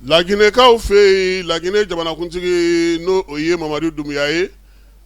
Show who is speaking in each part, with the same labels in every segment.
Speaker 1: Laginɛkaw fɛ yen Laginɛ jamanakuntigi n'o o ye Mamadu Dumuya ye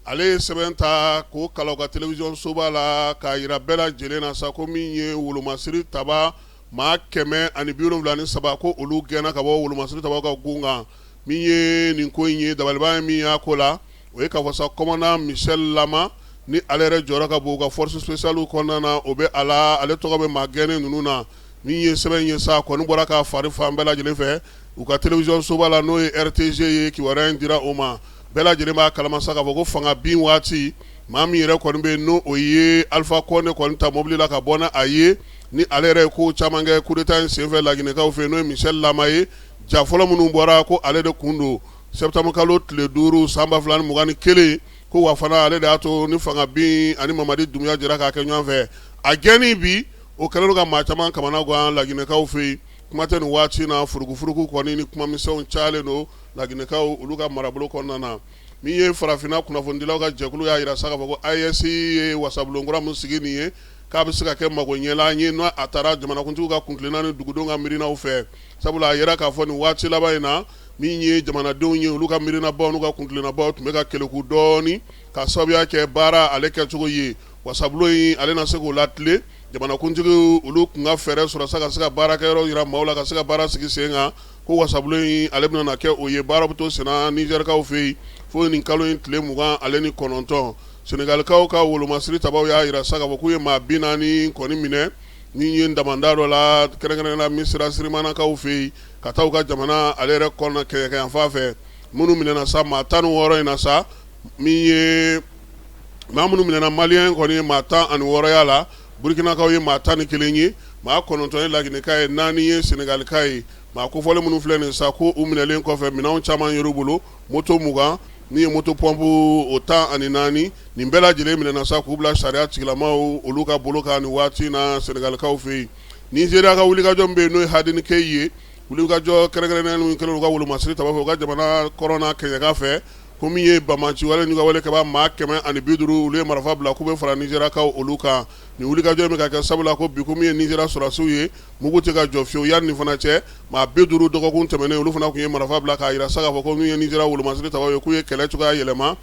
Speaker 1: ale ye sɛbɛn ta k'o kalan u ka télévision soba la k'a jira bɛɛ lajɛlen na sa ko min ye wolomasiri taba maa 173 ko olu gɛnna ka bɔ wolomasiri taba ka gun kan min ye nin ko in ye dabaliban ye min y'a ko la o ye k'a fɔ sa commandant Michel Lama ni ale yɛrɛ jɔyɔrɔ ka bon u ka force spéciale kɔnɔna na o bɛ a la ale tɔgɔ bɛ maa gɛnnen ninnu na min ye sɛbɛn ye sa kɔni bɔra ka fari fan bɛɛ lajɛlen fɛ u ka télévision soba la n'o ye RTG ye kibaruya in dira o ma bɛɛ lajɛlen b'a kalama sa k'a fɔ ko fanga bin waati maa min yɛrɛ kɔni bɛ n'o o ye Alpha Condé kɔni ta mobili la ka bɔ ni a ye ni ale yɛrɛ ye ko caman kɛ coup d'état in senfɛ Laginɛkaw fɛ n'o ye Michel Lama ye ja fɔlɔ minnu bɔra ko ale de kun don septembre kalo tile 5 san 2021 ko wa fana ale de y'a to ni fanga bin ani Mamadi Dumuya jɛra k'a kɛ ɲɔgɔn fɛ a gɛnni bi o kɛlen don ka maa caman kamana gan Laginɛkaw fɛ yen kuma tɛ nin waati na furugufurugu kɔni ni kuma misɛnw cayalen don Laginɛkaw olu ka marabolo kɔnɔna na min ye farafinna kunnafonidilaw ka jɛkulu y'a jira sa k'a fɔ ko AES ye wasabulon kura min sigi nin ye k'a bɛ se ka kɛ magoɲɛlan ye n'a a taara jamanakuntigiw ka kuntilenna ni dugudenw ka miirinaw fɛ sabula a yɛrɛ k'a fɔ nin waati laban in na min ye jamanadenw ye olu ka miirinabaw n'u ka kuntilennabaw tun bɛ ka keleku dɔɔni ka sababuya kɛ baara ale kɛcogo ye wasabulon in ale na se k'o latile jamanakuntigiw olu kun ka fɛɛrɛ sɔrɔ sa ka se ka baarakɛyɔrɔ yira maaw la ka se ka baara sigi sen kan ko wasabulon in ale bɛna na kɛ o ye baara bɛ to senna Nizɛrikaw fɛ yen fo nin kalo in tile 20 ale ni 9 Senegalikaw ka wolomasiri tabaw y'a jira sa k'a fɔ k'u ye maa 40 kɔni minɛ min ye damanda dɔ la kɛrɛnkɛrɛnnenya Misira Sirimanakaw fɛ yen ka taa u ka jamana ale yɛrɛ kɔnɔna kɛɲɛkɛyanfan fɛ minnu minɛna sa maa 16 in na sa min ye maa minnu minɛna Maliyɛn kɔni ye maa 16 y'a la Burkinakaw ye maa 11 ye maa 9 ye Laginɛka ye 4 ye Senegalika ye maa kofɔlen minnu filɛ nin sa ko u minɛlen kɔfɛ minɛnw caman yer'u bolo moto 20 min ye moto pompe o 14 nin bɛɛ lajɛlen minɛna sa k'u bila sariya tigilamaw olu ka bolo kan nin waati na Senegalikaw fɛ yen Nizeriya ka wulikajɔ min bɛ yen n'o ye Hadini Keyi ye wulikajɔ kɛrɛnkɛrɛnnen min kɛlen u ka wolomasiri taba fɛ u ka jamana kɔrɔna kɛɲɛka fɛ ko min ye bamaci wale n'u ka wale kɛba maa 150 olu ye marifa bila k'u bɛ fara Nizeriyakaw olu kan nin wulikajɔ in bɛ ka kɛ sabula ko bi ko min ye Nizeriya sɔrɔdasiw ye mugu tɛ ka jɔ fiyewu yanni nin fana cɛ maa 50 dɔgɔkun tɛmɛnen olu fana tun ye marifa bila k'a jira sa k'a fɔ ko min ye Nizeriya wolomasiri taba ye k'u ye kɛlɛ cogoya yɛlɛma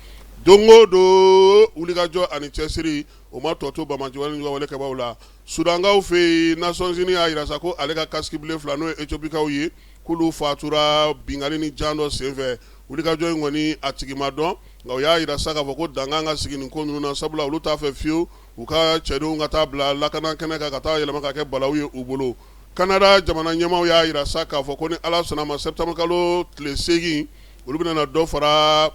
Speaker 1: don o don wulikajɔ ani cɛsiri o ma tɔ to bamaci wale n'u ka wale kɛbaw la Sudankaw fɛ yen Nations Unies y'a jira sa ko ale ka casque bleu 2 n'o ye Etiopikaw ye k'olu fatura bingali ni jan dɔ senfɛ wulikajɔ in kɔni a tigi ma dɔn nka u y'a jira sa k'a fɔ ko dankan ka sigi nin ko ninnu na sabula olu t'a fɛ fiyewu u ka cɛdenw ka taa bila lakana kɛnɛ kan ka taa yɛlɛma ka kɛ balawu ye u bolo Canada jamana ɲɛmaw y'a jira sa k'a fɔ ko ni Ala sɔnna ma septembre kalo tile 8 olu bɛna dɔ fara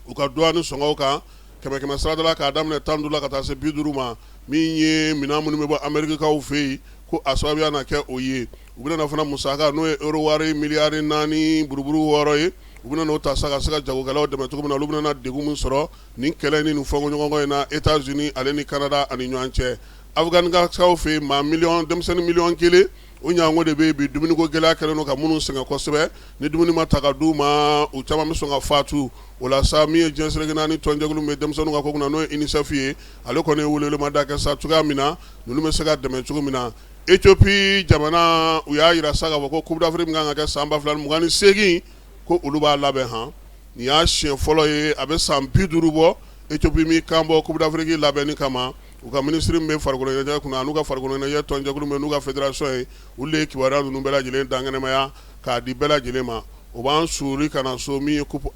Speaker 1: u ka douane sɔngɔw kan kɛmɛ sara la k'a daminɛ 15 la ka taa se 50 ma min ye minɛn minnu bɛ bɔ Amerikakaw fɛ yen ko a sababuya na kɛ o ye u bɛna fana musaka n'o ye euro wari miliyari 4 buruburu 6 ye u bɛna n'o ta sa ka se ka jagokɛlaw dɛmɛ cogo min na olu bɛna degun min sɔrɔ nin kɛlɛ ni nin fɔnkɔɲɔgɔnkɔ in na États-Unis ale ni Canada ani ɲɔgɔn cɛ Afganikaw fɛ yen maa denmisɛnnin miliyɔn 1 o ɲango de bɛ yen bi dumuniko gɛlɛya kɛlen don ka minnu sɛgɛn kosɛbɛ ni dumuni ma ta ka d'u ma u caman bɛ sɔn ka faatu o la sa min ye diɲɛ seleke naani tɔnjɛkulu min bɛ denmisɛnninw ka ko kunna n'o ye UNICEF ye ale kɔni ye welewelemada kɛ sa cogoya min na ninnu bɛ se ka dɛmɛ cogo min na Éthiopie jamana u y'a jira sa k'a fɔ ko Coupe d'Afrique min kan ka kɛ san 2028 ko olu b'a labɛn han nin y'a siɲɛ fɔlɔ ye a bɛ san 50 bɔ Éthiopie min kan bɔ Coupe d'Afrique labɛnni kama u ka minisiri min bɛ farikolo ɲɛnajɛ kunna n'u ka farikolo ɲɛnajɛ tɔnjɛkulu min n'u ka fédération ye olu de ye kibaruya ninnu bɛɛ lajɛlen dan kɛnɛmaya k'a di bɛɛ lajɛlen ma o b'an suuri ka na so min ye coupe